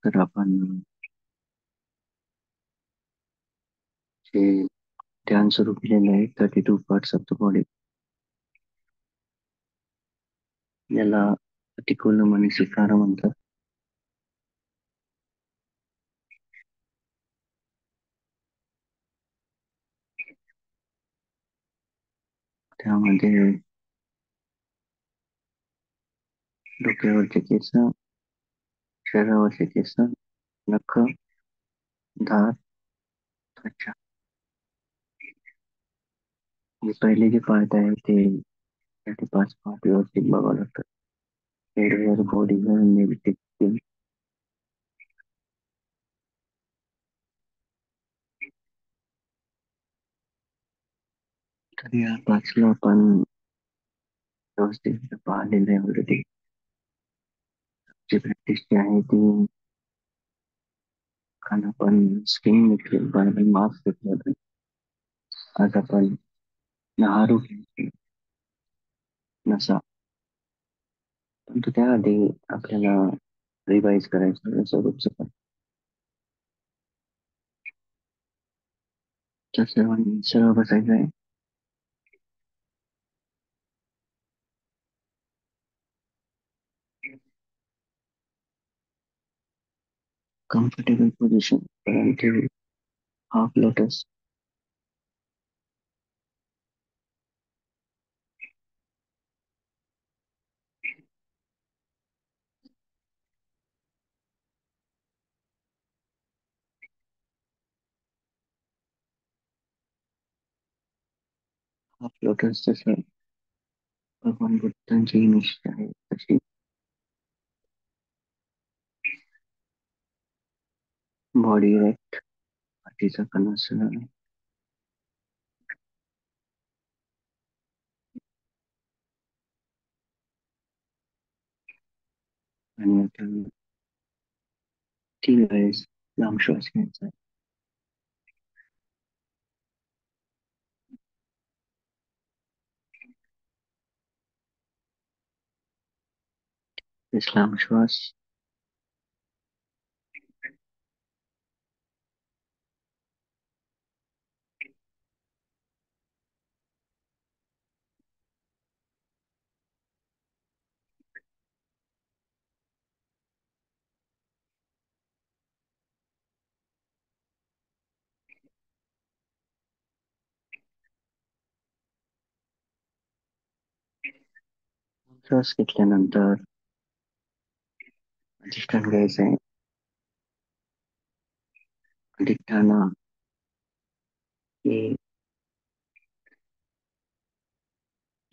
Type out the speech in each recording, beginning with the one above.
तर आपण जे ध्यान सुरू केलेलं आहे 32 पार्ट्स ऑफ द बॉडी, याला प्रतिकूल मानसिकार म्हणतात. त्यामध्ये डोक्यावरचे केस, शरीरावरचे केस, नख, दात, त्वचा. जे पहिले जे पार्ट आहे ते 5 पार्ट व्यवस्थित बघावं लागतात. हेडवेअर, बॉडीवर, निगेटिव्ह. तर या 5ला आपण व्यवस्थित पाहिलेलं आहे ऑलरेडी. जी प्रॅक्टिस जी आहे ती खाणं पण स्किन घेतली, पण मास्क घेतलं. आज आपण नाहरू घ्यायची नसा, परंतु त्याआधी आपल्याला रिवाइज करायचं स्वरूपचं. तर सर्वांनी सरळ बसायचं आहे. कम्फर्टेबल पोझिशन, परंतु हाफ लोटस. हाफ लोटस जसं भगवान बुद्धांची इमेज आहे तशी बॉडी इरेक्ट, पाठीचा कणा सरळ, आणि आता 3 वेळेस लांब श्वास घ्यायचा. ते लांब श्वास श्वास घेतल्यानंतर अधिष्ठान घ्यायचं आहे. अधिष्ठान की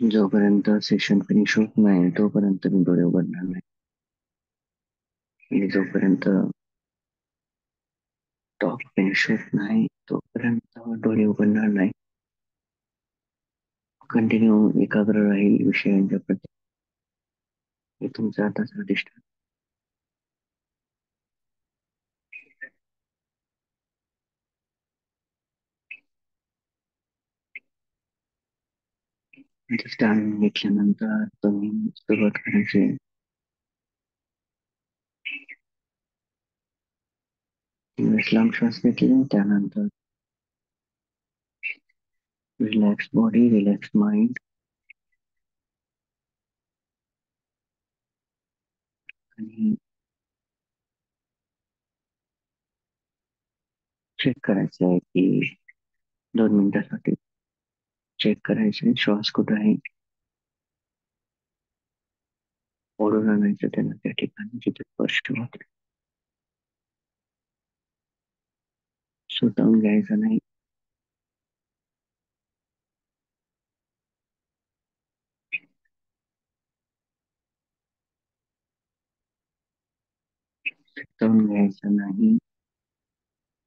जोपर्यंत सेशन फिनिश होत नाही तोपर्यंत मी डोळे उघडणार नाही, आणि जोपर्यंत टॉक फिनिश होत नाही तोपर्यंत डोळे उघडणार नाही. कंटिन्यू एकाग्र राहील विषयांच्या प्रती. हे तुमचं आताच अधिष्ठान. अधिष्ठान घेतल्यानंतर तुम्ही सुरुवात करायची. 3 वेळेस लांब श्वास घेतले, त्यानंतर रिलॅक्स बॉडी, रिलॅक्स माइंड, आणि चेक करायचं आहे की 2 मिनिटासाठी चेक करायचे श्वास कुठं आहे, ओढून आणायचं त्यांना त्या ठिकाणी जिथे स्पर्श होते. सुटवून घ्यायचं नाही. सुटवून घ्यायचं नाही.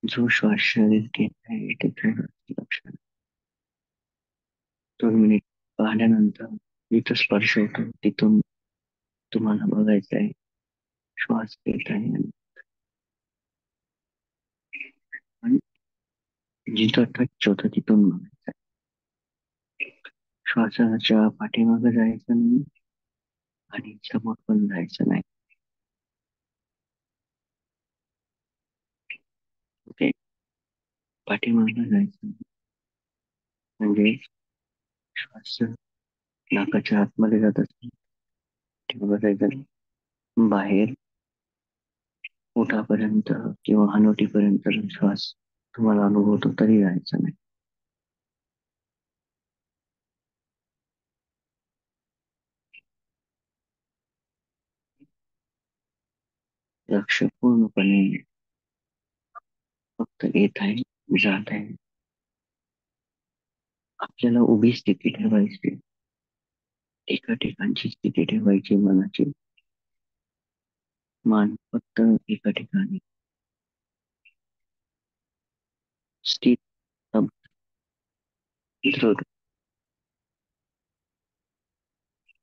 जो श्वास शरीर घेत आहे तिथे लक्ष द्या. 2 मिनिट पाहिल्यानंतर जिथं स्पर्श होतो तिथून तुम्हाला बघायचं आहे श्वास घेत आहे, आणि जिथं टच होतं तिथून बघायचं आहे. श्वासाच्या पाठीमागे जायचं नाही आणि समोर पण जायचं नाही. पाठीमागं जायचं म्हणजे श्वास नाकाच्या आतमध्ये जात असेल तेव्हा बसायचं नाही. बाहेर ओठापर्यंत किंवा हनुवटीपर्यंत श्वास तुम्हाला अनुभवतो तरी जायचा नाही. लक्ष पूर्णपणे फक्त येत आहे, जात आहे. आपल्याला उभी स्थिती ठेवायची, एका ठिकाणची स्थिती ठेवायची मनाची. मान फक्त एका ठिकाणी स्थित, दृढ.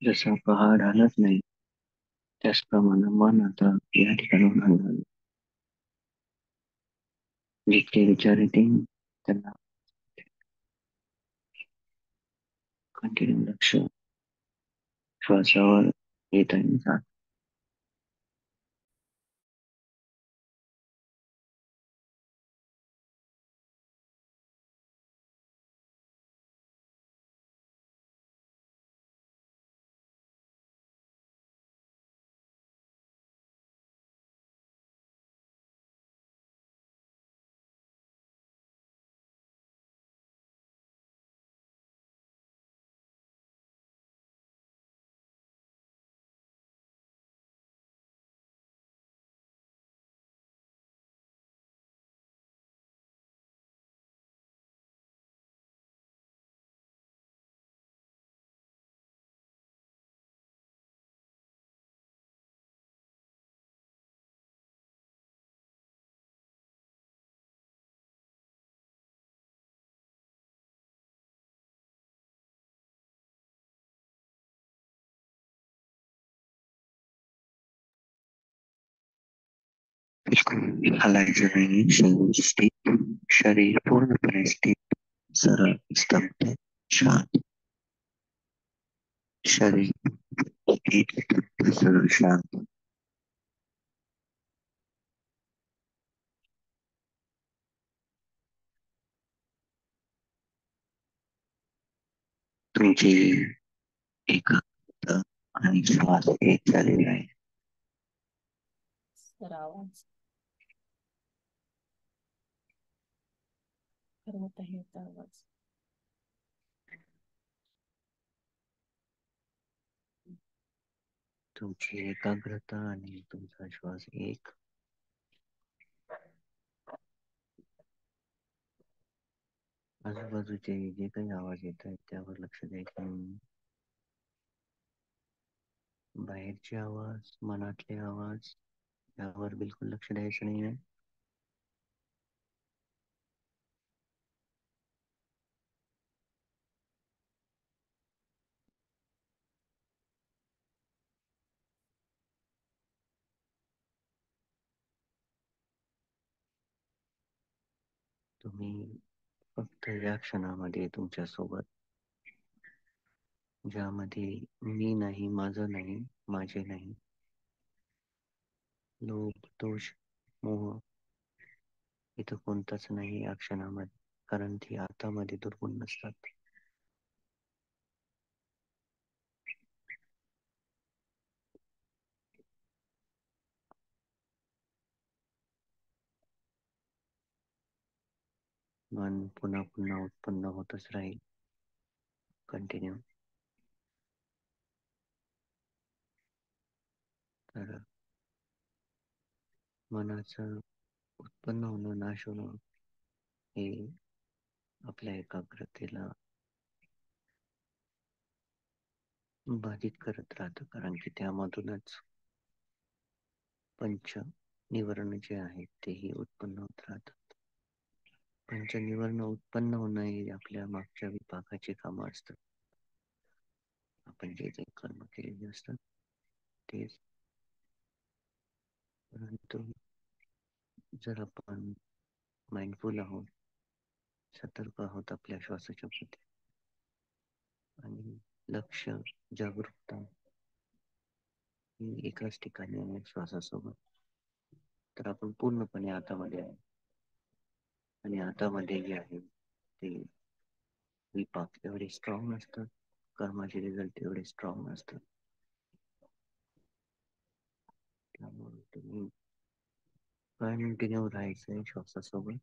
जसा पहाड हलत नाही त्याचप्रमाणे मन आता या ठिकाणाहून हलणार. जितके विचार येतील त्यांना कंटिन्यू लक्ष श्वासावर येत आहे, जात. बिलकुल हलायचं नाही. शरीर स्थित, शरीर पूर्णपणे स्थित, सरळ, स्तब्ध, शांत. शरीर स्थित, सरळ, शांत. तुमची एकाग्रता आणि श्वास एक झालेला आहे. सर आवाज ठरवत आहे आता आवाज. तुमची एकाग्रता आणि तुमचा श्वास एक. आजूबाजूचे जे काही आवाज येत आहेत त्यावर लक्ष द्यायचं नाही. बाहेरचे आवाज, मनातले आवाज यावर बिलकुल लक्ष द्यायचं नाही आहे. तुम्ही फक्त या क्षणामध्ये तुमच्या सोबत, ज्यामध्ये मी नाही, माझं नाही, माझे नाही, लोभ, दोष, मोह इथं कोणताच नाही या क्षणामध्ये, कारण ती आतामध्ये दुर्गुण नसतात. मन पुन्हा पुन्हा उत्पन्न होतच राहील. कंटिन्यू. तर मनाचं उत्पन्न होणं, नाश होणं हे आपल्या एकाग्रतेला बाधित करत राहतं, कारण की त्यामधूनच पंच निवरण जे आहेत तेही उत्पन्न होत राहतात. पंच निवरण उत्पन्न होणं हे आपल्या मागच्या विपाकाची कामं असतात. आपण जे जे कर्म केलेले असतात तेच. परंतु जर आपण माइंडफुल आहोत, सतर्क आहोत आपल्या श्वासाच्या प्रती आणि लक्ष, जागरूकता ही एकाच ठिकाणी आहे श्वासासोबत, तर आपण पूर्णपणे आतामध्ये आहे. आणि हातामध्ये जे आहे ते विपाक एवढे स्ट्रॉंग नसतात, कर्माचे रिझल्ट एवढे स्ट्रॉंग नसतात. त्यामुळे तुम्ही कंटिन्यू राहायचंय श्वासासोबत.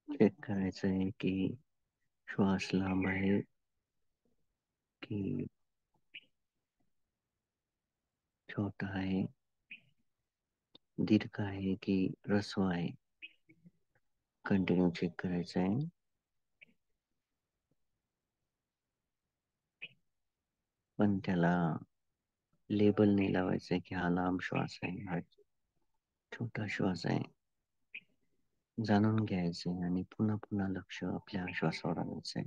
चेक करायचं आहे की श्वास लांब आहे की छोटा आहे, दीर्घ आहे की ऱ्हस्व आहे. कंटिन्यू चेक करायचं आहे. पण त्याला लेबल नाही लावायचं की हा लांब श्वास आहे, हा छोटा श्वास आहे. जाणून घ्यायचे आणि पुन्हा पुन्हा लक्ष आपल्या श्वासावर आणायचंय.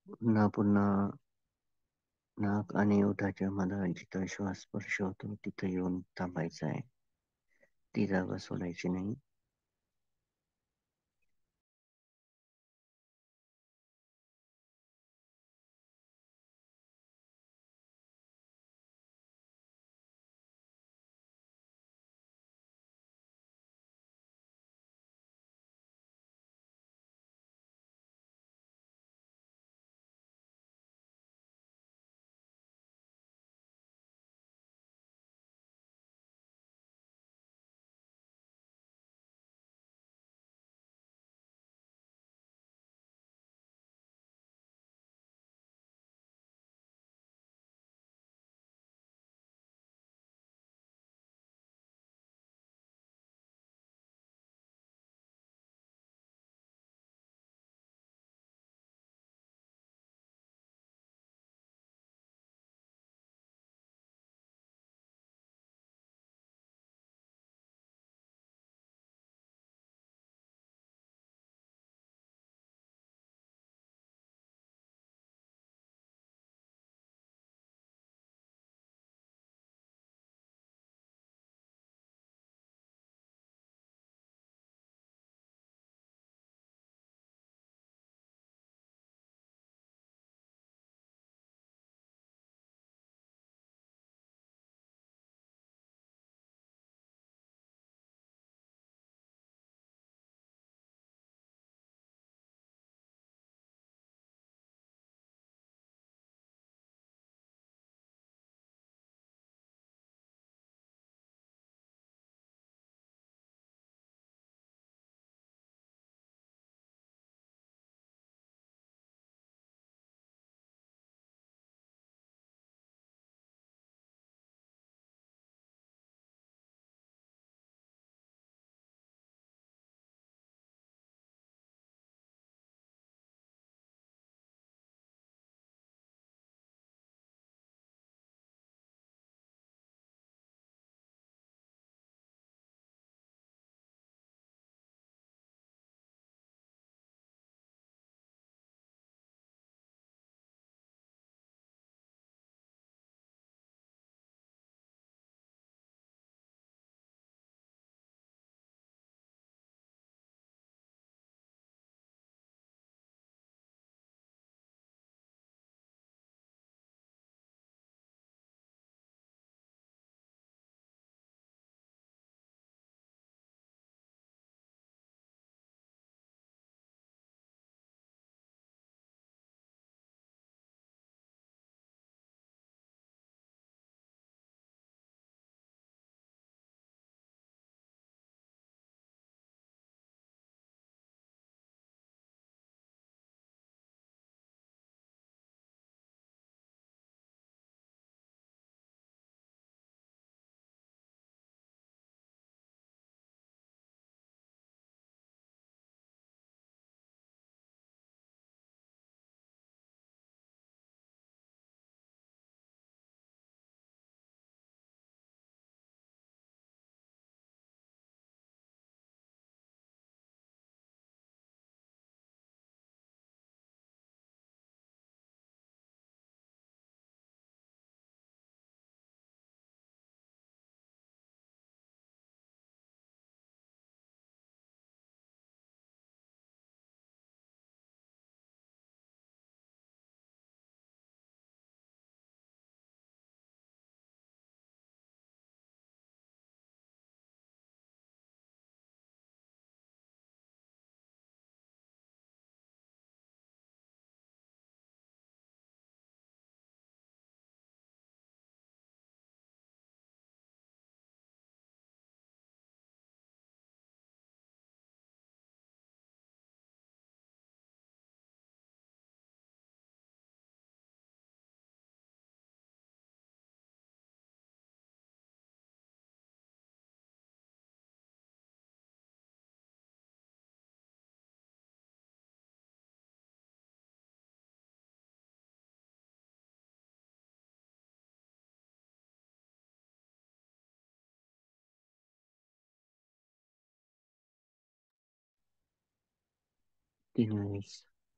पुन्हा पुन्हा नाक आणि ओठाच्या मधात जिथं श्वास स्पर्श होतो तिथं येऊन थांबायचं आहे. ती जागा सोडायची नाही. तीन वेळेस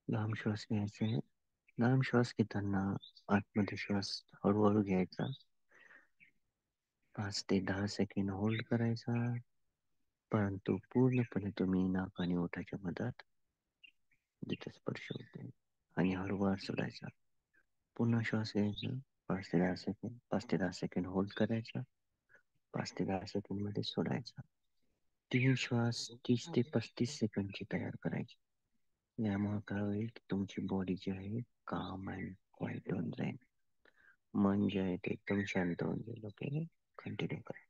लांब श्वास घ्यायचा आहे. लांब श्वास घेताना आतमध्ये श्वास हळूहळू घ्यायचा, 5 ते 10 सेकंद होल्ड करायचा, परंतु पूर्णपणे तुम्ही नाक आणि ओठाच्या मधात जिथे स्पर्श होते आणि हळूवार सोडायचा. पुन्हा श्वास घ्यायचा, 5 ते 10 सेकंद, 5 ते 10 सेकंद होल्ड करायचा, 5 ते 10 सेकंद मध्ये सोडायचा. 3 श्वास 30 ते 35 सेकंदची तयार करायची. यामुळे काय होईल की तुमची बॉडी जी आहे काम अँड क्वाईट होऊन जाईल. मन जे आहे ते एकदम शांत होऊन जाईल. ओके, कंटिन्यू करा.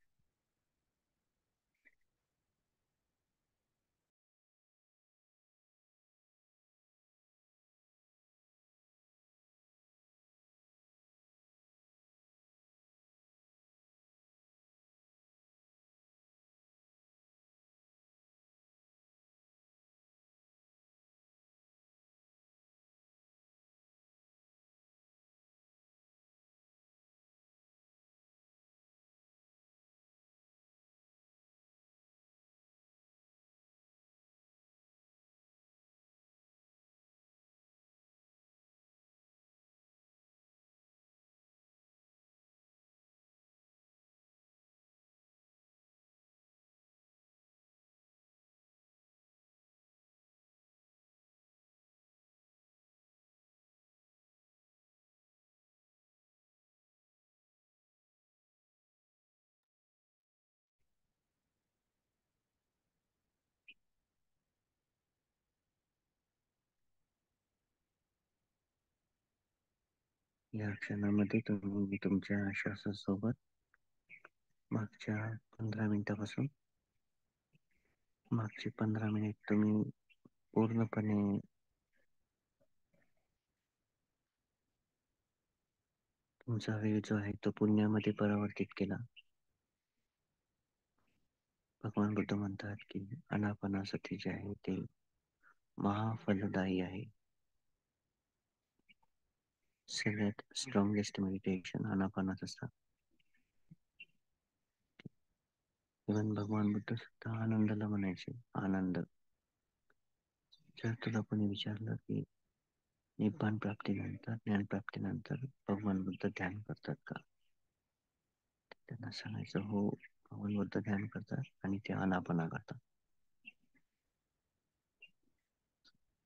या क्षणामध्ये तुम्ही तुमच्या श्वासासोबत मागच्या 15 मिनिटापासून मागचे 15 मिनिट तुम्ही पूर्णपणे तुमचा वेळ जो आहे तो पुण्यामध्ये परावर्तित केला. भगवान बुद्ध म्हणतात की अनापानासती जे आहे ते महाफलदायी आहे. सगळ्यात स्ट्रॉंगेस्ट मेडिटेशन अनापानात असतात. इवन भगवान बुद्ध सुद्धा आनंदाला म्हणायचे, आनंद. जर तुला कोणी विचारलं की निब्बाण प्राप्तीनंतर, ज्ञान प्राप्तीनंतर भगवान बुद्ध ध्यान करतात का, त्यांना सांगायचं हो, भगवान बुद्ध ध्यान करतात आणि ते आनापाना करतात.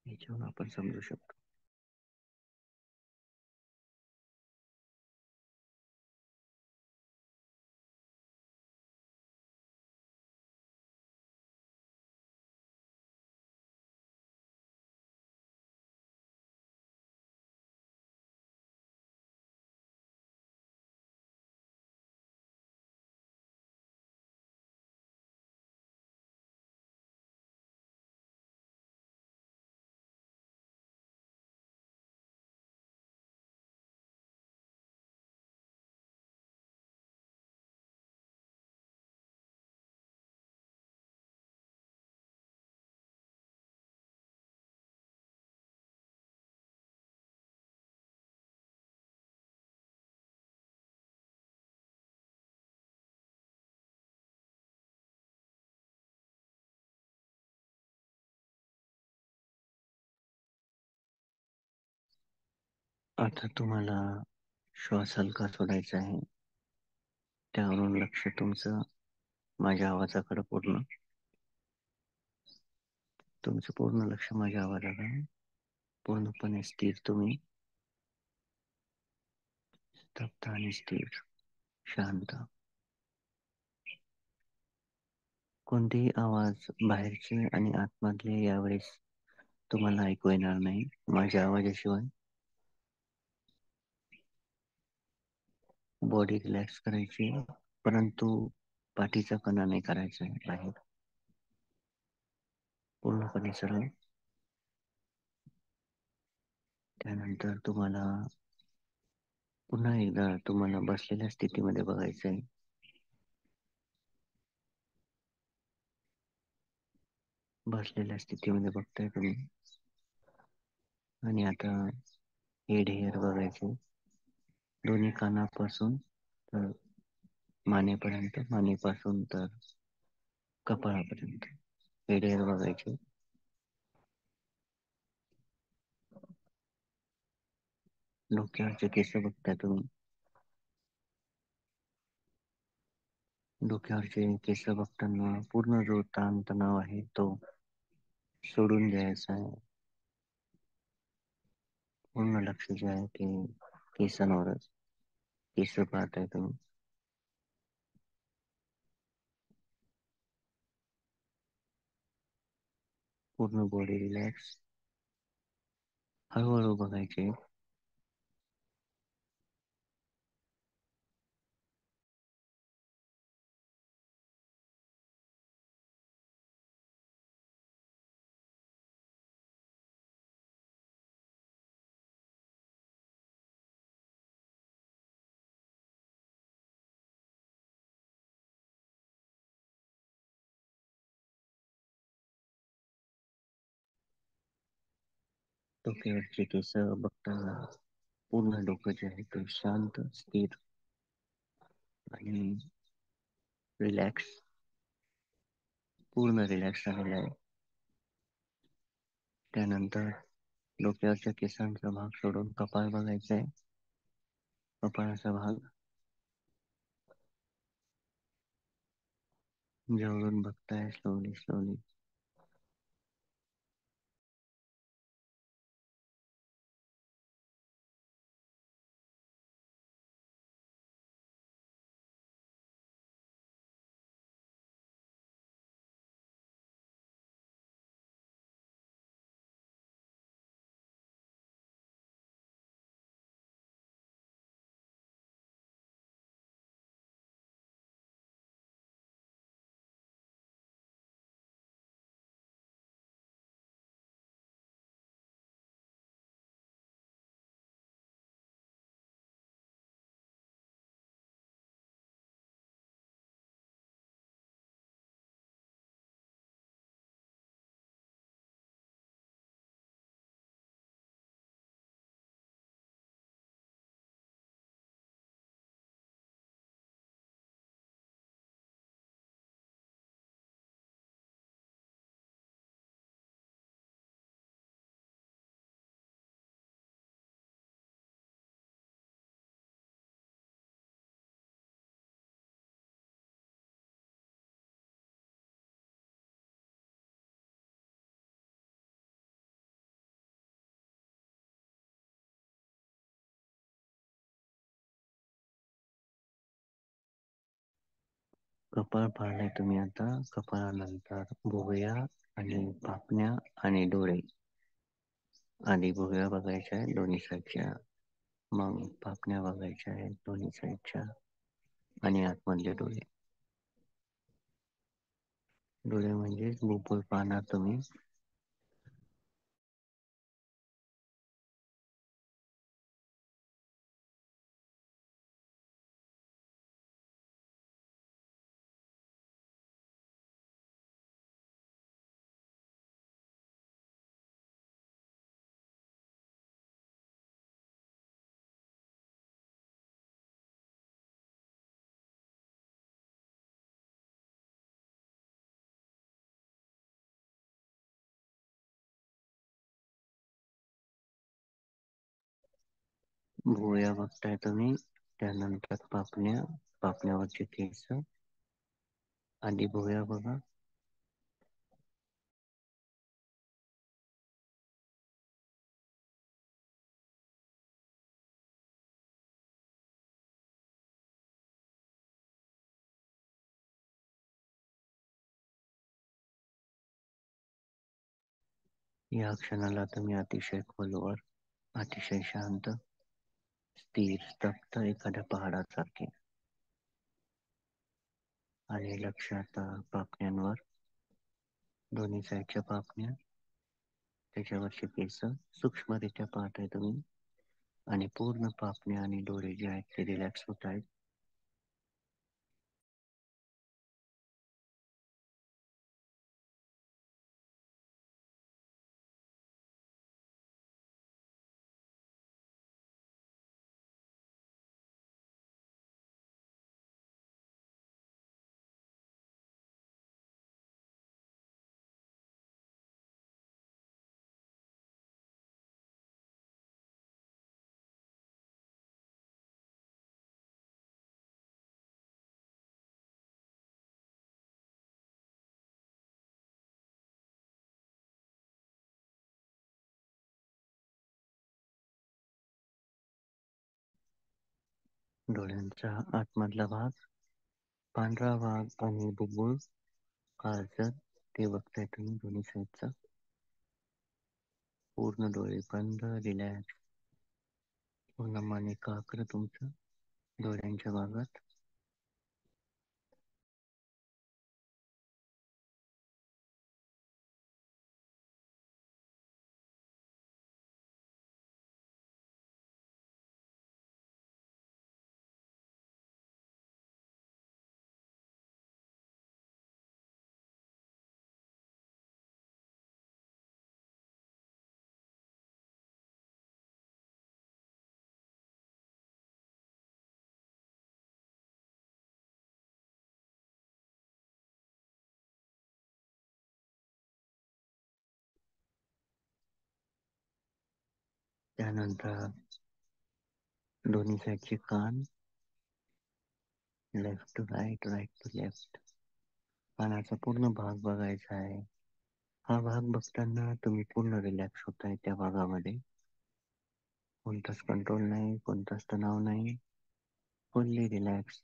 याच्यावरून आपण समजू शकतो. आता तुम्हाला श्वास हलका सोडायचा आहे. त्यावरून लक्ष तुमचं माझ्या आवाजाकडे तुमचं पूर्ण लक्ष माझ्या आवाजाकडे पूर्णपणे स्थिर, तुम्ही स्तब्ध आणि स्थिर, शांत. कोणतेही आवाज बाहेरचे आणि आतमधले यावेळेस तुम्हाला ऐकू येणार नाही माझ्या आवाजाशिवाय. बॉडी रिलॅक्स करायची, परंतु पाठीचा कणा नाही करायचा आहे बाहेर. पूर्णपणे सरळ. त्यानंतर तुम्हाला पुन्हा एकदा तुम्हाला बसलेल्या स्थितीमध्ये बघायचं आहे. बसलेल्या स्थितीमध्ये बघताय तुम्ही. आणि आता हेड हेअर बघायचे, दोन्ही कानापासून तर मानेपर्यंत, मानेपासून तर कपाळापर्यंत हेड हेअर बघायचे. डोक्यावरचे केस बघताय तुम्ही. डोक्यावरचे केस बघताना पूर्ण जो ताण तणाव आहे तो सोडून द्यायचा आहे. पूर्ण लक्ष जे आहे ते केसांवरच. केस पाहताय तुम्ही. पूर्ण बॉडी रिलॅक्स. हळूहळू बघायचे. डोक्यावरचे केस बघताना पूर्ण डोकं जे आहे ते शांत, स्थिर आणि रिलॅक्स, पूर्ण रिलॅक्स झालेलं आहे. त्यानंतर डोक्यावरच्या केसांचा भाग सोडून कपाळ बघायचा आहे. कपाळाचा भाग जवळून बघताय स्लोली स्लोली. कपाळ पाहिलंय तुम्ही आता. कपाळानंतर भुवया आणि पापण्या आणि डोळे. आधी भुवया बघायच्या आहे दोन्ही साईडच्या, मग पापण्या बघायच्या आहेत दोन्ही साईडच्या, आणि आतमधले डोळे. डोळे म्हणजे भुपळ पाहणार तुम्ही. भुवया बघताय तुम्ही. त्यानंतर पापण्या, पापण्यावरचे केस. आधी भुवया बघा. या क्षणाला तुम्ही अतिशय खोलवर, अतिशय शांत, स्थिर, स्तब्ध एखाद्या पहाडासारखे. आणि लक्ष आता पापण्यांवर. दोन्ही साईडच्या पापण्या, त्याच्यावरचे केस सूक्ष्मरित्या पाहताय तुम्ही. आणि पूर्ण पापण्या आणि डोळे जे आहेत ते रिलॅक्स होत आहेत. डोळ्यांचा आतमधला भाग, पांढरा भाग आणि बुब्बुळ काळसर ते बघताय तुम्ही दोन्ही साईडचा. पूर्ण डोळे बंद, रिलॅक्स. पूर्ण मन एकाग्र तुमचं डोळ्यांच्या भागात. त्यानंतर दोन्ही साईडचे कान, left to right, right to left. कानाचा पूर्ण भाग बघायचा आहे. हा भाग बघताना तुम्ही पूर्ण रिलॅक्स होताय त्या भागामध्ये. कोणताच कंट्रोल नाही, कोणताच तणाव नाही. फुल्ली रिलॅक्स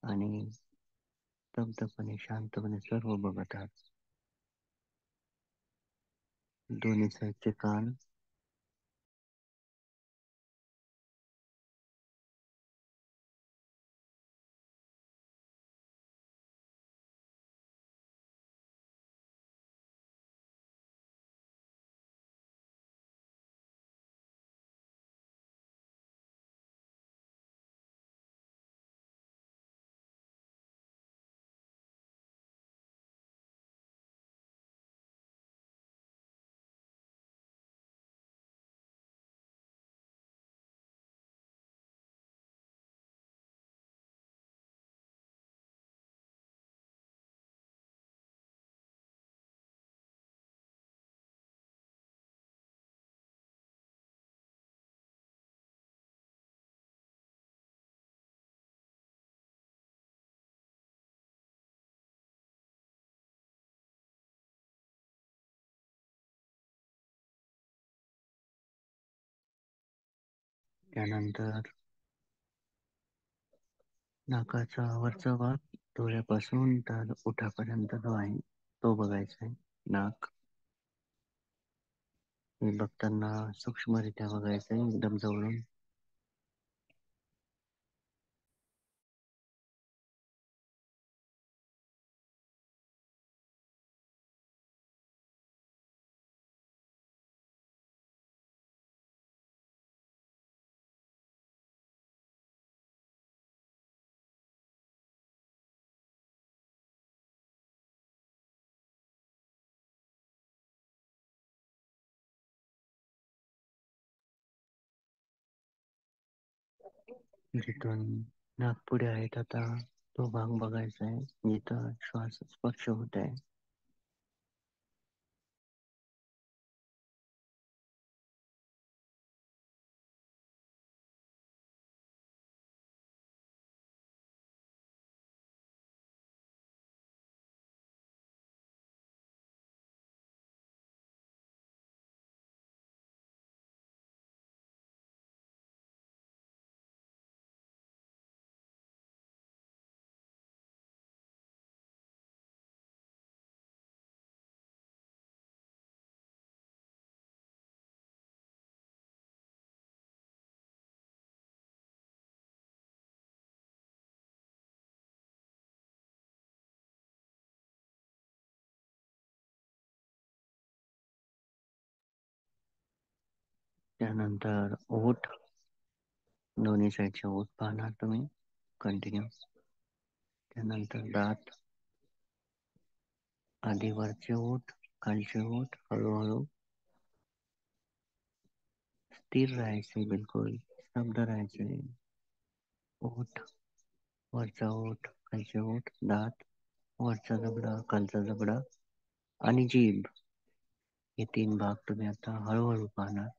आणि स्तब्धपणे, शांतपणे सर्व बघत आहात. दोन्ही साईडचे कान, त्यानंतर नाकाचा वरचा भाग, डोळ्यापासून तर ओठापर्यंत जो आहे तो बघायचा आहे. नाक हे बघताना सूक्ष्मरित्या बघायचं आहे, एकदम जवळून. जिथून नाकपुडी आहेत आता तो भाग बघायचा आहे, जिथं श्वास स्पर्श होत आहे. त्यानंतर ओठ, दोन्ही साईडचे ओठ पाहणार तुम्ही कंटिन्यू. त्यानंतर दात, आधी वरचे ओठ, खालचे ओठ, हळूहळू स्थिर राहायचे, बिलकुल स्तब्ध राहायचे. ओठ, वरचा ओठ, खालचे ओठ, दात, वरचा जबडा, खालचा जबडा आणि जीभ, हे तीन भाग तुम्ही आता हळूहळू पाहणार.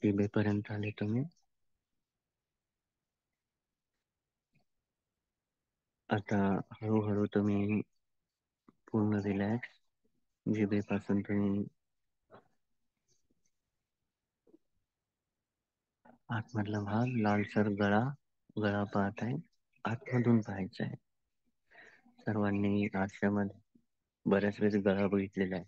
जिभेपर्यंत आले तुम्ही. आता हळूहळू तुम्ही पूर्ण रिलॅक्स. जिभेपासून तुम्ही आतमधला भाग, लालसर गळा, गळा पाहत आहे. आतमधून पाहायचा आहे. सर्वांनी आयुष्यामध्ये बऱ्याच वेळेस गळा बघितलेला आहे.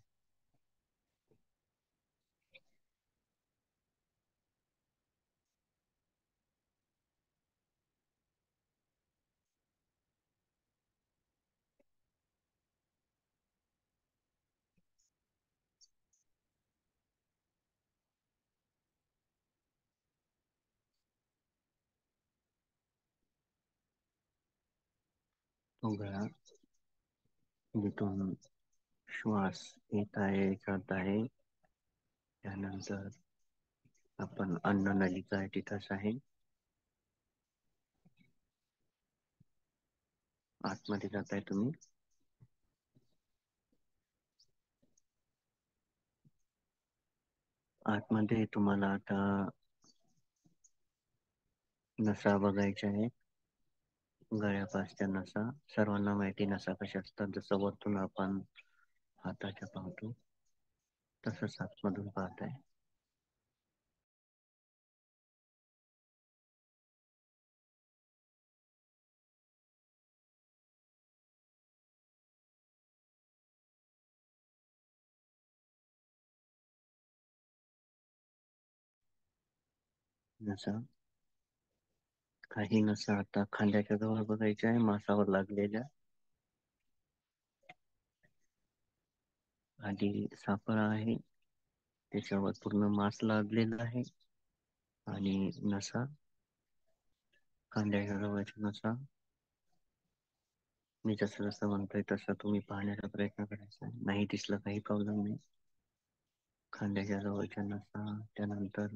तो गळा जिथून श्वास येत आहे जात आहे, त्यानंतर आपण अन्न नलिका आहे तिथंच आहे. आतमध्ये जाताय तुम्ही. आतमध्ये तुम्हाला आता नसा बघायच्या आहे. गळ्यापासच्या नसा. सर्वांना माहिती नसा कशा असतात. जसं वरतून आपण हाताच्या पाहतो तसंच आतमधून पाहताय. नसा, काही नसा आता खांद्याच्या जवळ बघायच्या आहे, मासावर लागलेल्या. आधी सापळा आहे, त्याच्यावर पूर्ण मांस लागलेलं आहे. आणि नसा, खांद्याच्या जवळची नसा. मी जसं जसं म्हणतोय तसं तुम्ही पाहण्याचा प्रयत्न करायचा. नाही दिसलं काही प्रॉब्लेम नाही. खांद्याच्या जवळच्या नसा, त्यानंतर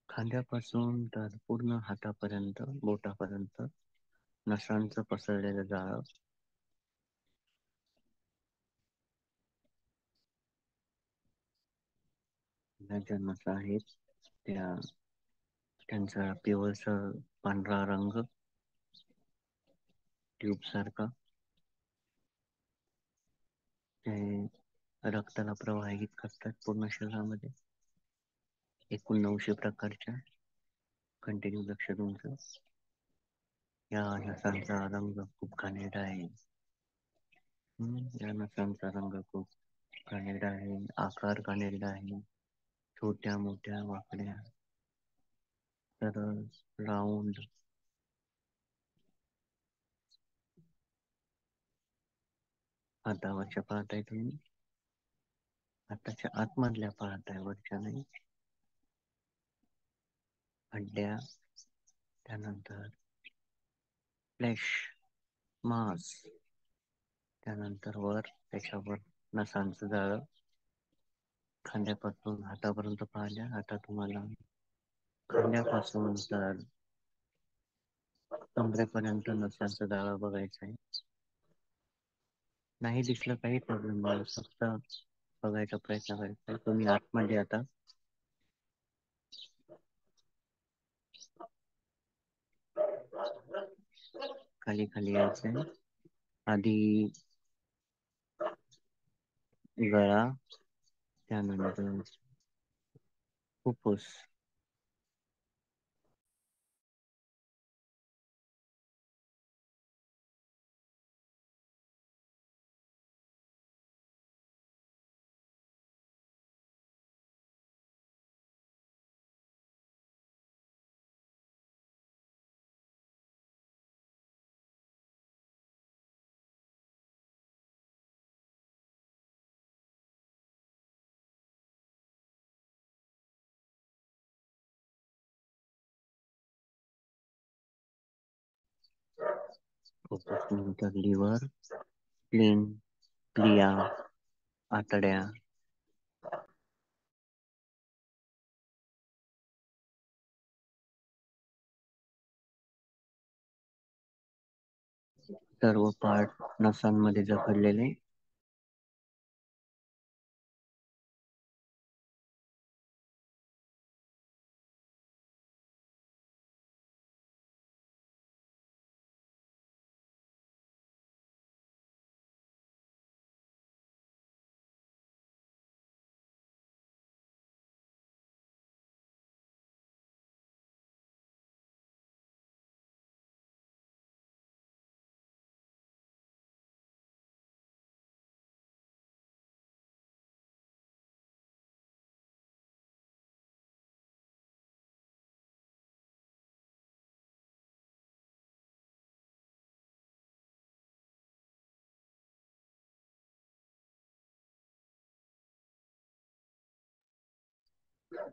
खांद्यापासून तर पूर्ण हातापर्यंत, बोटापर्यंत नसांचं पसरलेलं जाळं. ज्या नसा आहेत त्या, त्यांचा पिवळसर पांढरा रंग, ट्यूब सारखा. ते रक्ताला प्रवाहित करतात पूर्ण शरीरामध्ये. एकूण 900 प्रकारच्या. कंटिन्यू लक्ष तुमचं. या नसांचा रंग खूप घाणेरडा आहे. या नसांचा रंग खूप घाणेरडा आहे. आकार घाणेरडा आहे. छोट्या मोठ्या वाकड्या, सरळ, राऊंड. हातावरच्या पाहताय तुम्ही. हाताच्या आतमधल्या पाहताय, वरच्या नाही. हड्ड्या, त्यानंतर फ्लेश, मांस, त्यानंतर वर त्याच्यावर नसांचं जाळं. खांद्यापासून हातापर्यंत पाहिल्या. आता तुम्हाला खांद्यापासून तर कमरेपर्यंत नसांचं जाळं बघायचं आहे. नाही दिसलं काही प्रॉब्लेम नाही, फक्त बघायचा प्रयत्न करायचा. तुम्ही आतमध्ये आता खाली खाली यायचंय. आधी गळा, त्यानंतर फुफ्फुस, फुफ्फुस नंतर लिव्हर, स्प्लीन, प्लिया, आतड्या, सर्व पार्ट नसांमध्ये जखडलेले.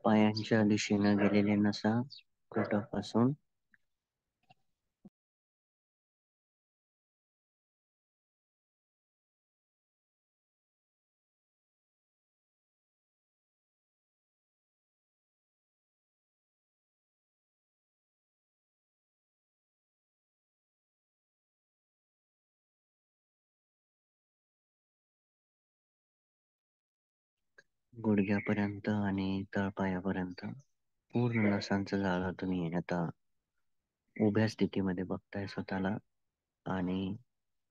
पायांच्या दिशेनं गेलेले नसा पोटापासून गुडघ्यापर्यंत आणि तळपायापर्यंत पूर्ण नसांचं जाळं तुम्ही आता उभ्या स्थितीमध्ये बघताय स्वतःला. आणि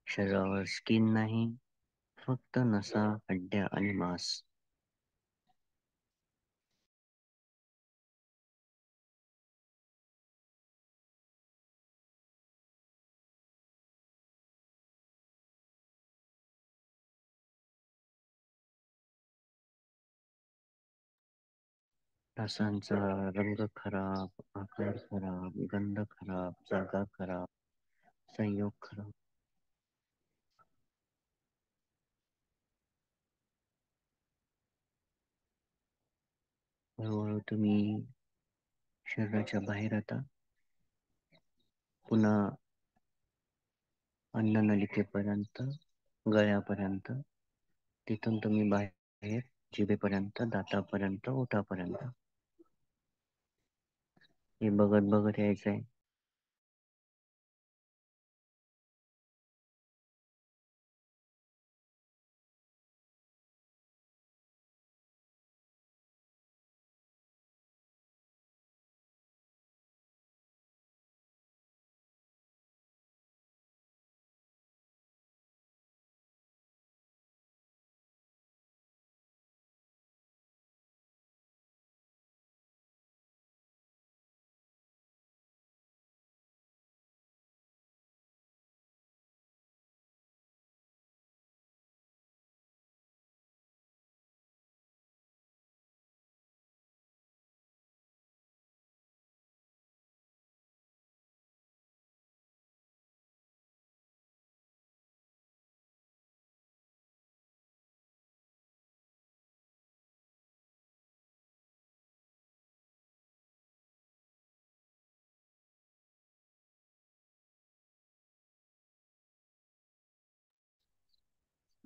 शरीरावर स्किन नाही, फक्त नसा, हड्ड्या आणि मांस. नसांचा रंग खराब, आकार खराब, गंध खराब, जागा खराब, संयोग खराब. हळूहळू तुम्ही शरीराच्या बाहेर आता पुन्हा अन्ननलिकेपर्यंत, गळ्यापर्यंत, तिथून तुम्ही बाहेर जिभेपर्यंत, दातापर्यंत, ओठापर्यंत हे बघत बघत यायचंय.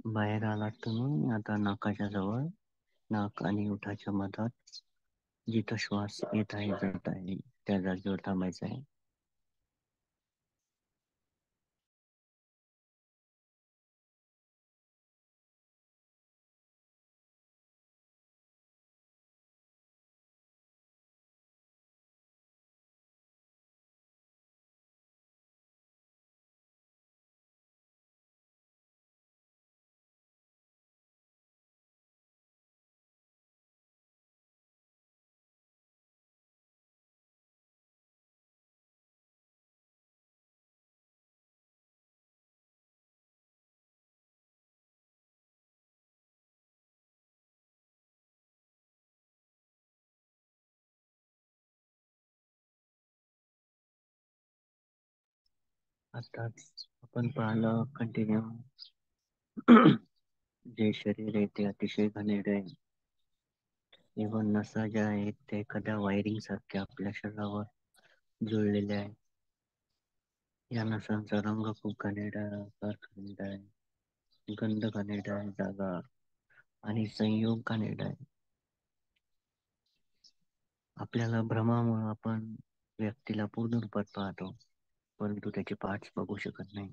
बाहेर आलात तुम्ही आता नाकाच्या जवळ, नाक आणि ओठाच्या मधात जिथं श्वास येत आहे जात आहे त्या जागेवर थांबायचं आहे. आताच आपण पाहिलं कंटिन्यू जे शरीर आहे ते अतिशय घनेड आहे. इव्हन नसा ज्या आहेत ते एखाद्या वायरिंग सारख्या आपल्या शरीरावर जुळलेल्या आहेत. या नसांचा रंग खूप घाणेरडा आहे, आकार घाणेरडा आहे, गंध घाणेरडा आहे, जागा आणि संयोग घाणेरडा आहे. आपल्याला भ्रमामुळे आपण व्यक्तीला पूर्ण रूपात पाहतो, परंतु त्याचे पार्ट्स बघू शकत नाही.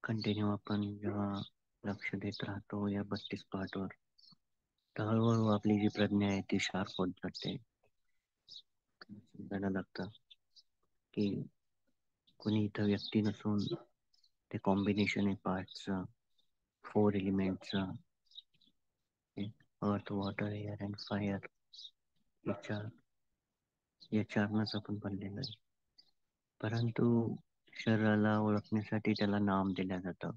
कंटिन्यू आपण जेव्हा लक्ष देत राहतो या 32 पार्टवर, तर हळूहळू आपली जी प्रज्ञा आहे ती शार्प होत जाते. समजायला लागतं की कोणी इथं व्यक्ती नसून ते कॉम्बिनेशन आहे पार्टचं, 4 एलिमेंटचं, अर्थ, वॉटर, एअर अँड फायर, या चारनच आपण बनलेलं आहे. परंतु शरीराला ओळखण्यासाठी त्याला नाम दिलं जातं.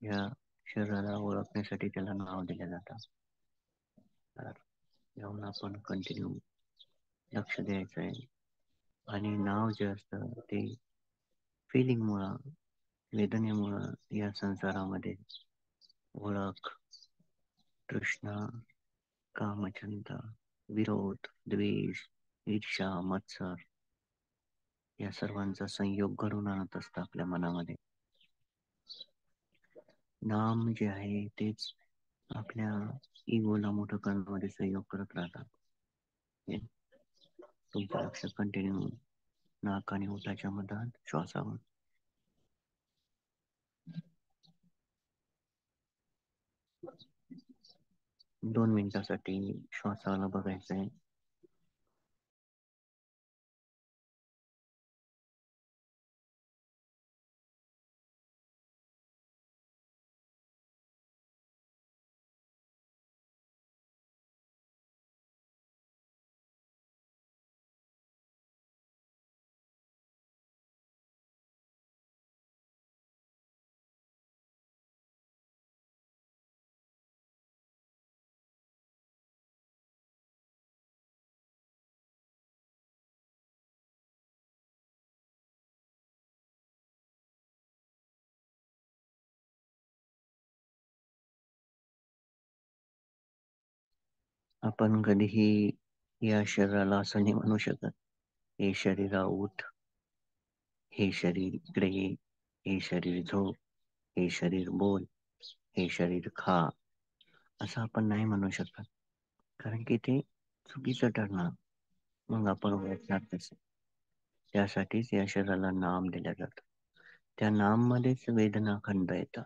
या शरीराला ओळखण्यासाठी त्याला नाव दिलं जातं. तर याहून आपण कंटिन्यू लक्ष द्यायचं आहे. आणि नाव जे असतं ते फिलिंगमुळं, वेदनेमुळं या संसारामध्ये ओळख, तृष्णा, कामचंदा, विरोध, द्वेष, ईर्षा, मत्सर या सर्वांचा संयोग घडून आणत असतं आपल्या मनामध्ये. नाम जे आहे तेच आपल्या इगोला मोठं करण्यामध्ये सहयोग करत राहतात. हे तुमचं लक्ष कंटिन्यू नाक आणि ओठाच्या मधात श्वासावर 2 मिनिटासाठी श्वासाला बघायचं आहे. आपण कधीही या शरीराला असं नाही म्हणू शकत, हे शरीरा उठ, हे शरीर इकडे ये, हे शरीर झोप, हे शरीर बोल, हे शरीर खा, असं आपण नाही म्हणू शकत. कारण की ते चुकीचं ठरणार. मग आपण ओळखणार कसे? त्यासाठीच या शरीराला नाम दिलं जातं. त्या नाम मध्येच वेदना खंड येतं,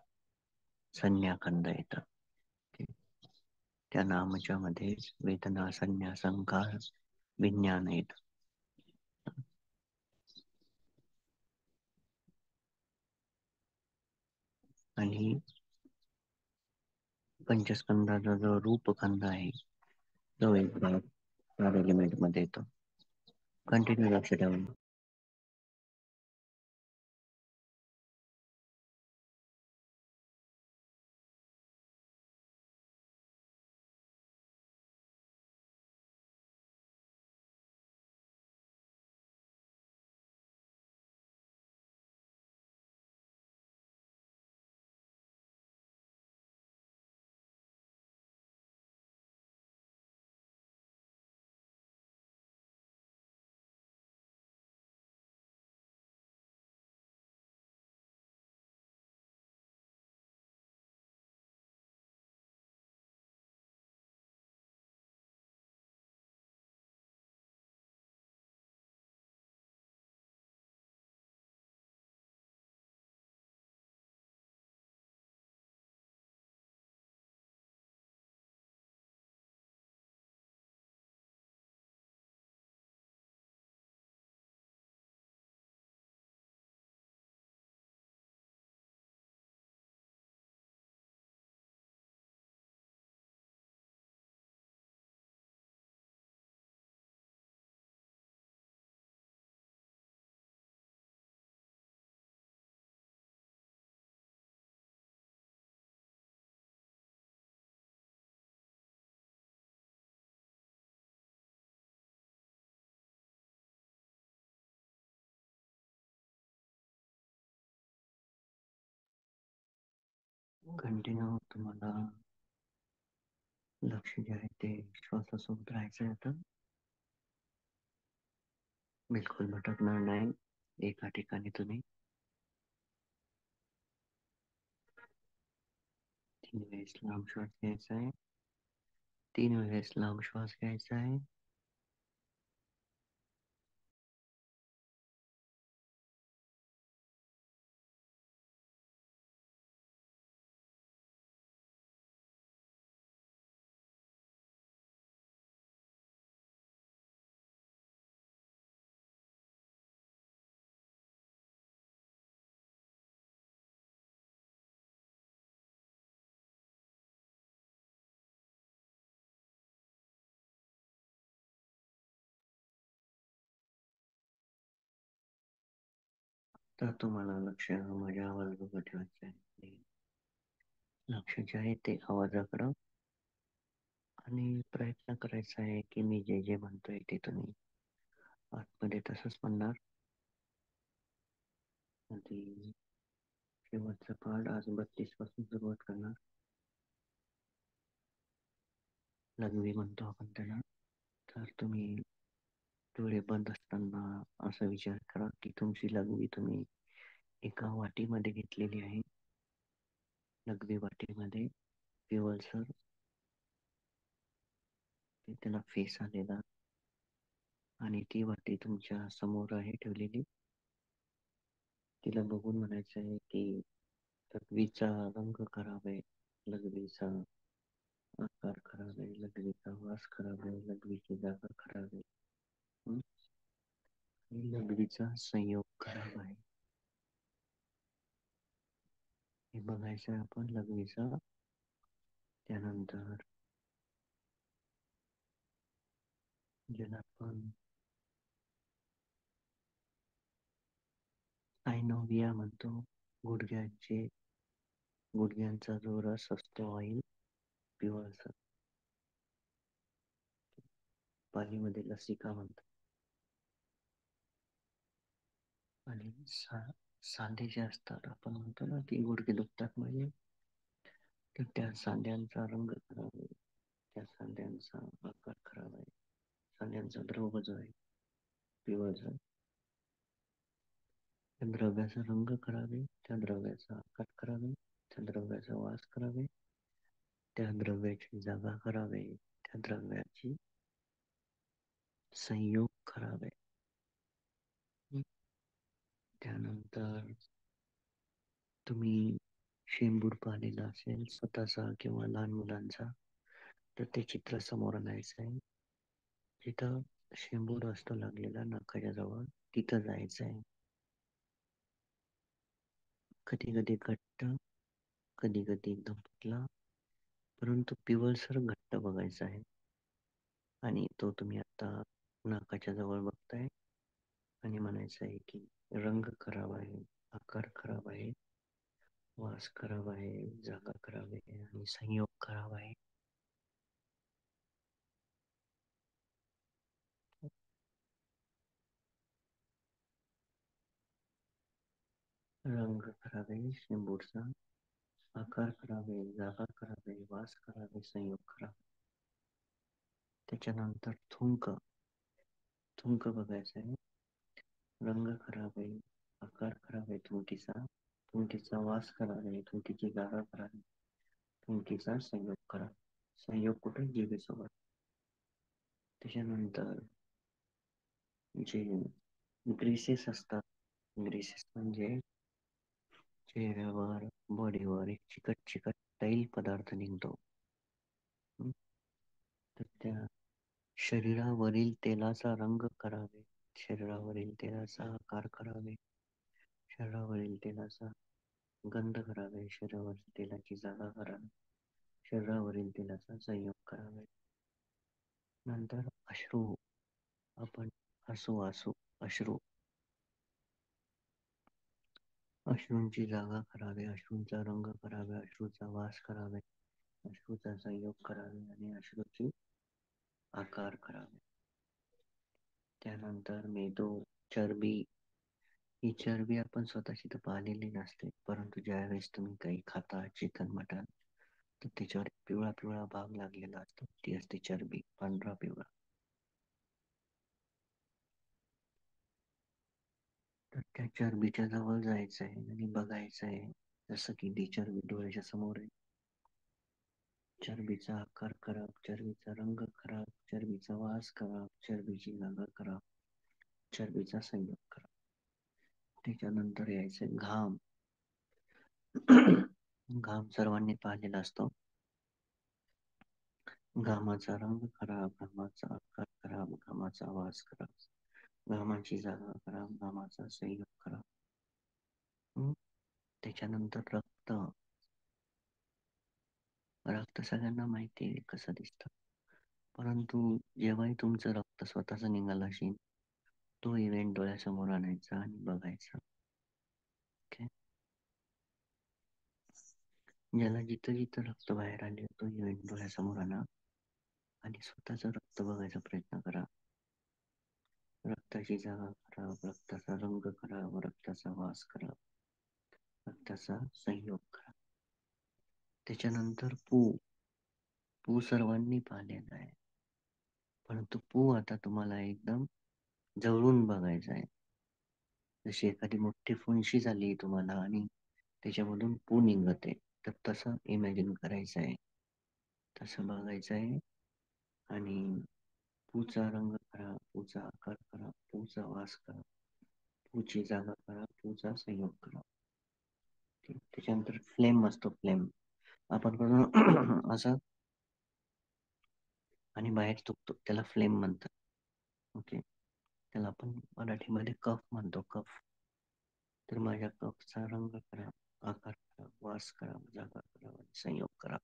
संज्ञा खंड येतं. त्या नामच्या मध्ये वेदना, संज्ञा, संकार, विज्ञान येत. आणि पंचस्कंदाचा जो रूपखंड आहे तो एक भाग 4 एलिमेंट मध्ये येतो. कंटिन्यू लक्ष ठेवून. कंटिन्यू तुम्हाला लक्ष जे आहे ते श्वासासोबत राहायचं आहे. आता बिलकुल भटकणार नाही. एका ठिकाणी तुम्ही 3 वेळेस लांब श्वास घ्यायचा आहे, 3 वेळेस लांब श्वास घ्यायचा आहे, तर तुम्हाला लक्ष माझ्या आवाजावर ठेवायचं आहे. लक्ष जे आहे ते आवाजाकडं, आणि प्रयत्न करायचा आहे की मी जे जे म्हणतोय ते तुम्ही आतमध्ये तसंच म्हणणार. आणि शेवटचा पार्ट आज 32 पासून सुरुवात करणार. लघवी म्हणतो आपण त्याला. तर तुम्ही डोळे बंद असताना असा विचार करा की तुमची लघवी तुम्ही एका वाटीमध्ये घेतलेली आहे. लघवी वाटीमध्ये पिवळसर त्याला फेस आलेला, आणि ती वाटी तुमच्या समोर आहे ठेवलेली. तिला बघून म्हणायचं आहे की लघवीचा रंग खराब आहे, लघवीचा आकार खराब आहे, लघवीचा वास खराब आहे, लघवीची जागा खराब आहे, हं? आणि लघवीचा संयोग खराब आहे. हे बघायचं आहे आपण लघवीचा. त्यानंतर ज्याला आपण सायनोविया म्हणतो, गुडघ्यांचा जो रस असतो ऑइल पिवळसर, पालीमध्ये लसिका म्हणतात. आणि सांधे जे असतात, आपण म्हणतो ना की गुडघे दुखतात म्हणजे, तर त्या सांध्यांचा रंग खराब आहे, त्या सांध्यांचा आकार खराब आहे, सांध्यांचा द्रव जो आहे पिवळसर, त्या द्रव्याचा रंग खराब आहे, त्या द्रव्याचा आकार खराब आहे, त्या द्रव्याचा वास खराब आहे, त्या द्रव्याची जागा खराब आहे, त्या द्रव्याची संयोग खराब आहे. त्यानंतर तुम्ही शेंबूड पाहिलेला असेल स्वतःचा किंवा लहान मुलांचा, तर ते चित्र समोर आणायचं आहे. जिथं शेंबूड असतो लागलेला नाकाच्या जवळ, तिथं जायचं आहे. कधी कधी घट्ट, कधी कधी एकदम पतला, परंतु पिवळसर घट्ट बघायचा आहे. आणि तो तुम्ही आता नाकाच्या जवळ बघताय, आणि म्हणायचं आहे की रंग खराब आहे, आकार खराब आहे, वास खराब आहे, जागा खराब आहे, आणि संयोग खराब आहे. रंग खराब आहे शेंबूडचा, आकार खराब आहे, जागा खराब आहे, वास खराब आहे, संयोग खराब. त्याच्यानंतर थुंक, थुंक बघायचा आहे. रंग खराब आहे, आकार खराब आहे थुंकीचा, थुंकीचा वास खराब आहे, थुंकीची जागा खराब आहे, थुंकीचा संयोग खराब. संयोग कुठे? जिभेसोबत. त्याच्यानंतर जे ग्रीसेस असतात, ग्रीसेस म्हणजे चेहऱ्यावर, बॉडीवर एक चिकट चिकट तैल पदार्थ निघतो. हं? तर त्या शरीरावरील तेलाचा रंग खराब आहे, शरीरावरील तेलाचा आकार खराब आहे, शरीरावरील तेलाचा गंध खराब आहे, शरीरावरील तेलाची जागा खराब आहे, शरीरावरील तेलाचा संयोग खराब आहे. नंतर अश्रू, आपण हसू हसू अश्रू, अश्रूंची जागा खराब आहे, अश्रूंचा रंग खराब आहे, अश्रूचा वास खराब आहे, अश्रूचा संयोग खराब आहे, आणि अश्रूची आकार खराब आहे. त्यानंतर मेदू, चरबी. ही चरबी आपण स्वतःची तर पाहिलेली नसते, परंतु ज्यावेळेस तुम्ही काही खाता, चिकन मटन, तर त्याच्यावर पिवळा पिवळा भाग लागलेला असतो, ती असते चरबी, पांढरा पिवळा. तर त्या चरबीच्या जवळ जायचं आहे आणि बघायचं आहे, जसं की ती चरबी डोळ्याच्या समोर आहे. चरबीचा आकार खराब, चरबीचा रंग खराब, चरबीचा वास खराब, चरबीची जागा खराब, चरबीचा संयोग खराब. त्याच्यानंतर यायचं घाम. घाम सर्वांनी पाहिलेला असतो. घामाचा रंग खराब, घामाचा आकार खराब, घामाचा वास खराब, घामाची जागा खराब, घामाचा संयोग खराब. हं? त्याच्यानंतर रक्त. रक्त सगळ्यांना माहिती आहे कसं दिसतं, परंतु जेव्हाही तुमचं रक्त स्वतःच निघालं असेल, तो इव्हेंट डोळ्यासमोर आणायचा आणि बघायचा. ओके. ज्याला जिथं जिथं रक्त बाहेर आले, तो इव्हेंट डोळ्यासमोर आणा आणि स्वतःच रक्त बघायचा प्रयत्न करा. रक्ताची जागा खराब, रक्ताचा रंग खराब, रक्ताचा वास खराब, रक्ताचा संयोग खराब. त्याच्यानंतर पू. पू सर्वांनी पाहिलेला आहे, परंतु पू आता तुम्हाला एकदम जवळून बघायचा आहे. जशी एखादी मोठी फुंशी झाली तुम्हाला आणि त्याच्यामधून पू निघत आहे, तर तसं इमॅजिन करायचं आहे, तसं बघायचं आहे. आणि पूचा रंग करा, पूचा आकार करा, पूचा वास करा, पूची जागा करा, पूचा संयोग करा. त्याच्यानंतर फ्लेम असतो, फ्लेम आपण करून असं आणि बाहेर तुकतो, त्याला फ्लेम म्हणतात. ओके, त्याला आपण मराठीमध्ये कफ म्हणतो, कफ. तर माझ्या कफचा रंग करा, आकार करा, वास करा, जागा करा आणि संयोग करा.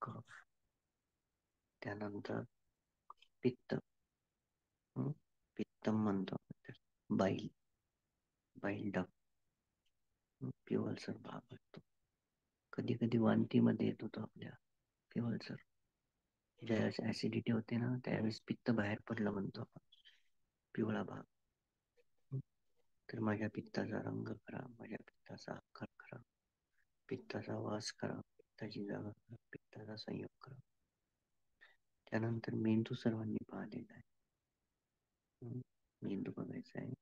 कफ. त्यानंतर पित्त. पित्तम म्हणतो आपण, बाईल, बाईल डब, पिवळसर भाग असतो. कधी कधी वांतीमध्ये येतो तो आपल्या, पिवळसर. ज्यावेळेस ऍसिडिटी होते ना, त्यावेळेस पित्त बाहेर पडलं म्हणतो आपण, पिवळा भाग. तर माझ्या पित्ताचा रंग करा, माझ्या पित्ताचा आकार करा, पित्ताचा वास करा, पित्ताची जागा करा, पित्ताचा संयोग करा. त्यानंतर मेंदू सर्वांनी पाहिलेला आहे. मेंदू बघायचा आहे.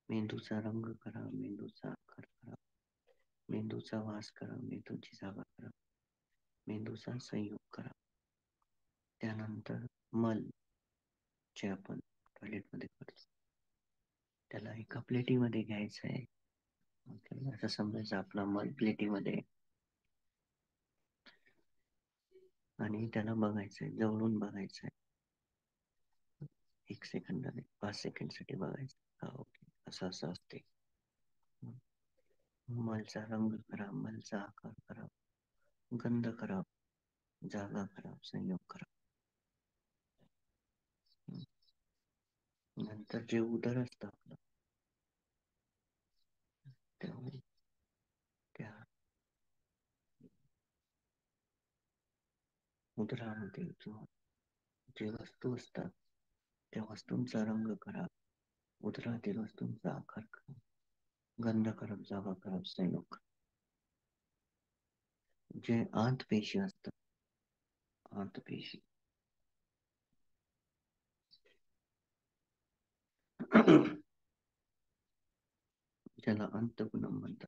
मेंदूचा रंग करा, मेंदूचा आकार करा, मेंदूचा वास करा, मेंदूची जागा करा, मेंदूचा संयोग करा. त्यानंतर मल, जे आपण टॉयलेटमध्ये करतो, त्याला एका प्लेटीमध्ये घ्यायचं आहे. असं समजायचं आपला मल प्लेटीमध्ये, आणि त्याला बघायचंय, जवळून बघायचंय. 1 सेकंद नाही, 5 सेकंड साठी बघायचं. हा, ओके, असं असं असते. मलचा रंग करा, मलचा आकार करा, गंध करा, जागा करा, संयोग करा. नंतर जे उदर असतं आपलं, त्यामुळे त्या उदरामध्ये जे वस्तू असतात, त्या वस्तूंचा रंग करा, उदरातील वस्तूंचा आकार करा, गंध करा, जागा करा, संयोग करा. जे आंत पेशी असतात, आंत पेशी ज्याला अंतःगुणम म्हणतात.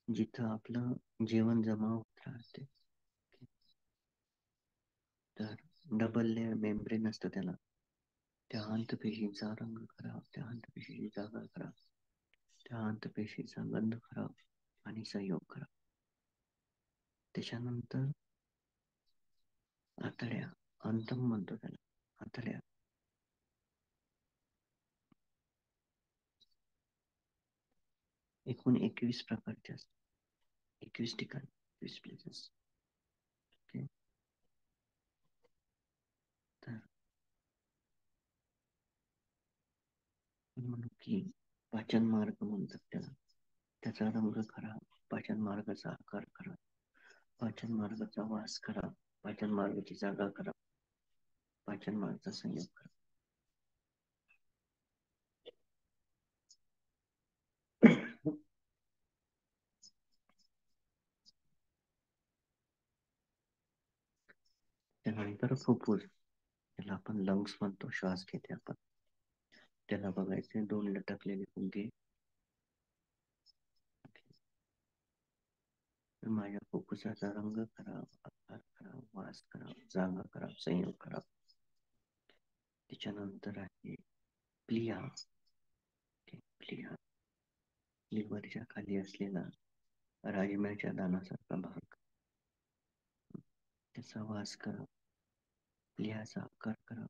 जिथं आपलं जेवण जमा होत राहते, तर डबल लेअर मेम्ब्रेन असतं त्याला. त्या अंतपेशींचा रंग करा, त्या अंतपेशीची जागा करा, त्या अंतपेशीचा गंध करा आणि संयोग करा. त्याच्यानंतर आतड्या, अंतम म्हणतो त्याला, आतड्या. एकूण 21 प्रकारचे असतात, 21 ठिकाण, 21 प्लेसेस. ओके, तर म्हणून की पाचन मार्ग म्हणतात त्याला, त्याचा रंग करा, पाचन मार्गाचा आकार करा, पाचन मार्गाचा वास करा, पाचन मार्गाची जागा करा, पाचन मार्गाचा संयोग करा. त्यानंतर फुफ्फुस, त्याला आपण लंग्स म्हणतो, श्वास घेते आपण. त्याला बघायचे 2 लटकलेले फुगे. माझ्या फुफ्फुसाचा रंग करा, आकार करा, वास करा, जागा करा, संयोग करा. त्याच्यानंतर आहे प्लिया. प्लिया, लिव्हरच्या खाली असलेला राजम्याच्या दानासारखा भाग, त्याचा वास करा, प्लियाचा आकार करा,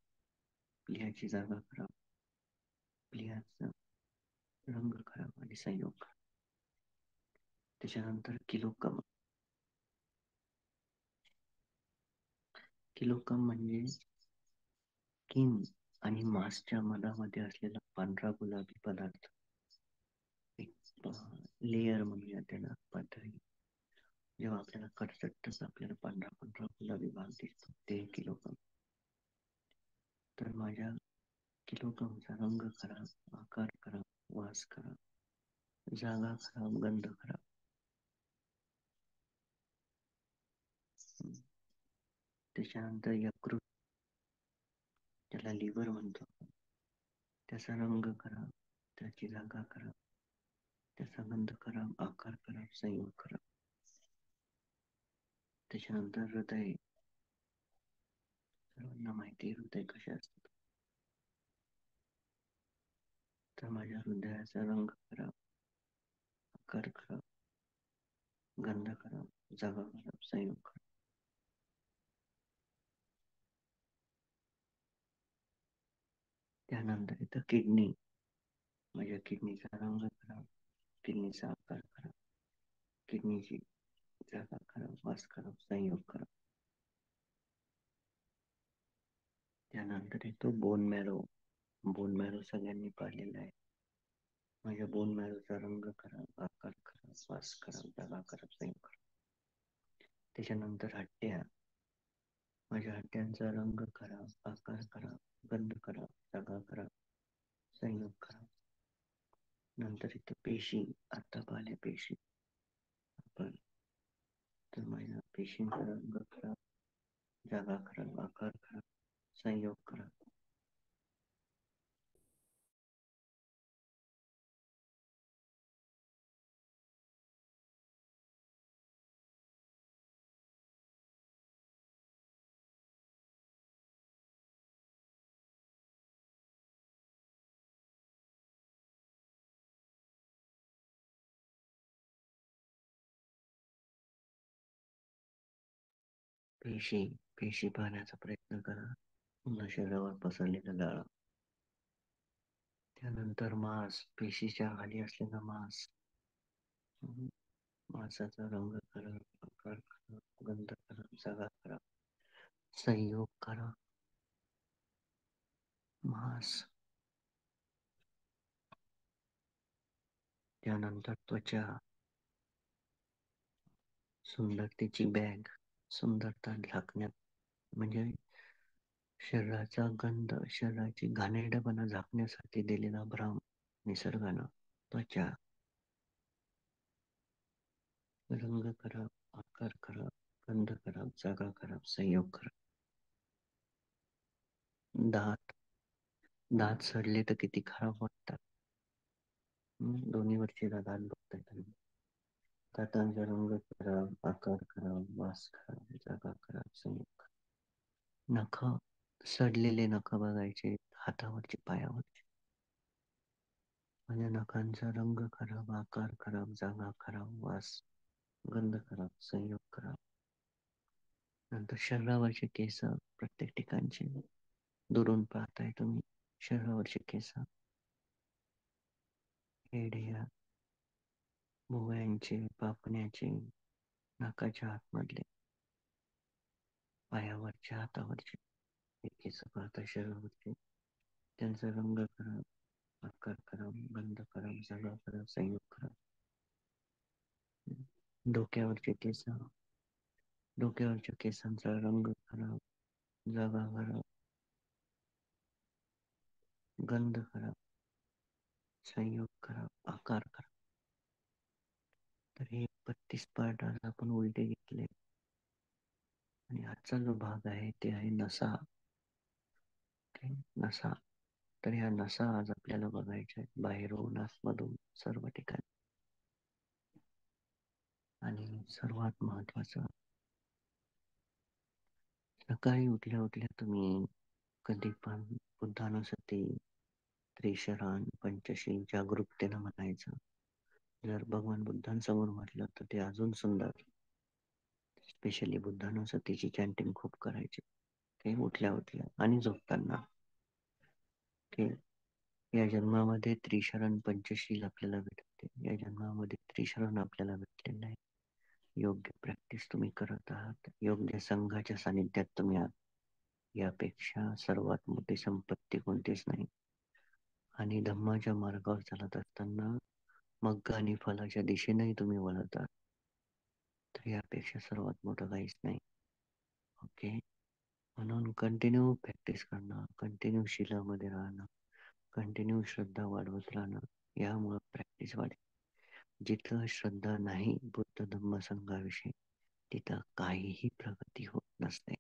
प्लियाची जागा करा, प्लियाचा रंग करा आणि संयोग करा. त्याच्यानंतर किलोकम. किलोकम म्हणजे स्किन आणि मांसच्या मधामध्ये असलेला पांढरा गुलाबी पदार्थ, एक लेयर म्हणूया त्याला, पातळी. जेव्हा आपल्याला कटसट्टच आपल्याला पांढरा पांढरा गुलाबी भाग दिसतो, ते किलोकम. तर माझ्या किलोकमचा रंग करा, आकार करा, वास करा, जागा खराब, गंध खराब. त्याच्यानंतर यकृत, त्याला लिव्हर म्हणतो, त्याचा रंग खराब, त्याची जागा खराब, त्याचा गंध खराब, आकार खराब, संयोग खराब. त्याच्यानंतर हृदय, सर्वांना माहिती आहे हृदय कसे असतात. तर माझ्या हृदयाचा रंग खराब, आकार खराब, गंध खराब, जागा खराब, संयोग खराब. त्यानंतर इथं किडनी, माझ्या किडनीचा रंग खराब, किडनीचा आकार खराब, किडनीची जागा खराब, वास खराब, संयोग खराब. त्यानंतर येतो बोन मॅरो. बोन मॅरो सगळ्यांनी पाहिलेला आहे. माझ्या बोन मॅरोचा रंग खराब, आकार खराब, वास खराब, जागा खराब, संयोग खराब. त्याच्यानंतर हड्ड्या, माझ्या हड्ड्यांचा रंग खराब, आकार खराब, गंध खराब, जागा खराब, संयोग खराब. नंतर इथं पेशी, आता पाहिल्या पेशी आपण. तर माझ्या पेशींचा रंग खराब, जागा खराब, आकार खराब, संयोग खराब. पेशी, पेशी पाहण्याचा प्रयत्न करा. पुन्हा शरीरावर पसरलेला जाळा. त्यानंतर मांस, पेशीच्या खाली असलेला मांस. मांसाचा रंग खराब, आकार खराब, गंध खराब, जागा खराब, संयोग खराब. मांस. त्यानंतर त्वचा, सुंदरतेची बॅग, सुंदरता झाकण्यात, म्हणजे शरीराचा गंध, शरीराची घाणेरडेपणा झाकण्यासाठी दिलेला भ्रम निसर्गानं. त्वचा, रंग खराब, आकार खराब, गंध खराब, जागा खराब, संयोग खराब. दात, दात सडले तर किती खराब वाटतात. दोन्ही वरची दात बघताय तुम्ही. दातांचा रंग खराब, आकार खराब, वास खराब, जागा खराब, संयोग खराब. नख, सडलेले नख बघायचे हातावरचे, पायावरचे. माझ्या नखांचा रंग खराब, आकार खराब, जागा खराब, वास, गंध खराब, संयोग खराब. नंतर शरीरावरचे केस, प्रत्येक ठिकाणचे दुरून पाहताय तुम्ही. शरीरावरचे केस, हेडिया, भुवयांचे, पापण्याचे, नाकाच्या आतमधले, पायावरचे, हातावरचे हे केस पाहता शरीरावरचे. त्यांचा रंग खराब, आकार खराब, गंध खराब, जागा खराब, संयोग खराब. डोक्यावरचे केस, डोक्यावरच्या केसांचा रंग खराब, जागा खराब, गंध खराब, संयोग खराब, आकार खराब. तर हे 32 पार्ट आज आपण उलटे घेतले. आणि आजचा जो भाग आहे ते आहे नसा. नसा. तर ह्या नसा आज आपल्याला बघायच्या आहेत, बाहेरून आतमधून सर्व ठिकाणी. आणि सर्वात महत्वाचं, सकाळी उठल्या उठल्या तुम्ही कधी पण बुद्धानुसती, त्रिशरण, पंचशील जागरूकतेनं म्हणायचं. जर भगवान बुद्धांसमोर म्हटलं तर ते अजून सुंदर. स्पेशली बुद्धानुसतीची चॅन्टिंग खूप करायची, ते उठल्या उठल्या आणि झोपताना. ते या जन्मामध्ये त्रिशरण पंचशील आपल्याला भेटते. या जन्मामध्ये त्रिशरण आपल्याला भेटले नाही. योग्य प्रॅक्टिस तुम्ही करत आहात, योग्य संघाच्या सानिध्यात तुम्ही आहात. यापेक्षा सर्वात मोठी संपत्ती कोणतीच नाही. आणि धम्माच्या मार्गावर चालत असताना मग आणि फलाच्या दिशेनेही तुम्ही वळत आहात. तर यापेक्षा सर्वात मोठं काहीच नाही. ओके. म्हणून कंटिन्यू प्रॅक्टिस करणं, कंटिन्यू शिलामध्ये राहणं, कंटिन्यू श्रद्धा वाढवत राहणं, यामुळं प्रॅक्टिस वाढेल. जिथं श्रद्धा नाही बुद्ध धम्म संघाविषयी, तिथं काहीही प्रगती होत नसते.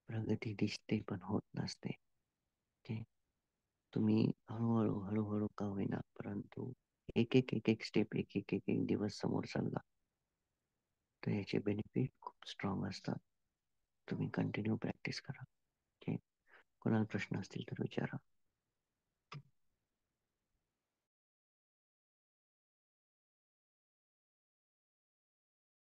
प्रगती दिसते पण होत नसते. ओके, तुम्ही हळूहळू हळूहळू का होईना, परंतु एक एक एक एक स्टेप, एक एक एक एक दिवस समोर चालला तर याचे बेनिफिट खूप स्ट्रॉंग असतात. तुम्ही कंटिन्यू प्रॅक्टिस करा. ओके, कोणाला प्रश्न असतील तर विचारा.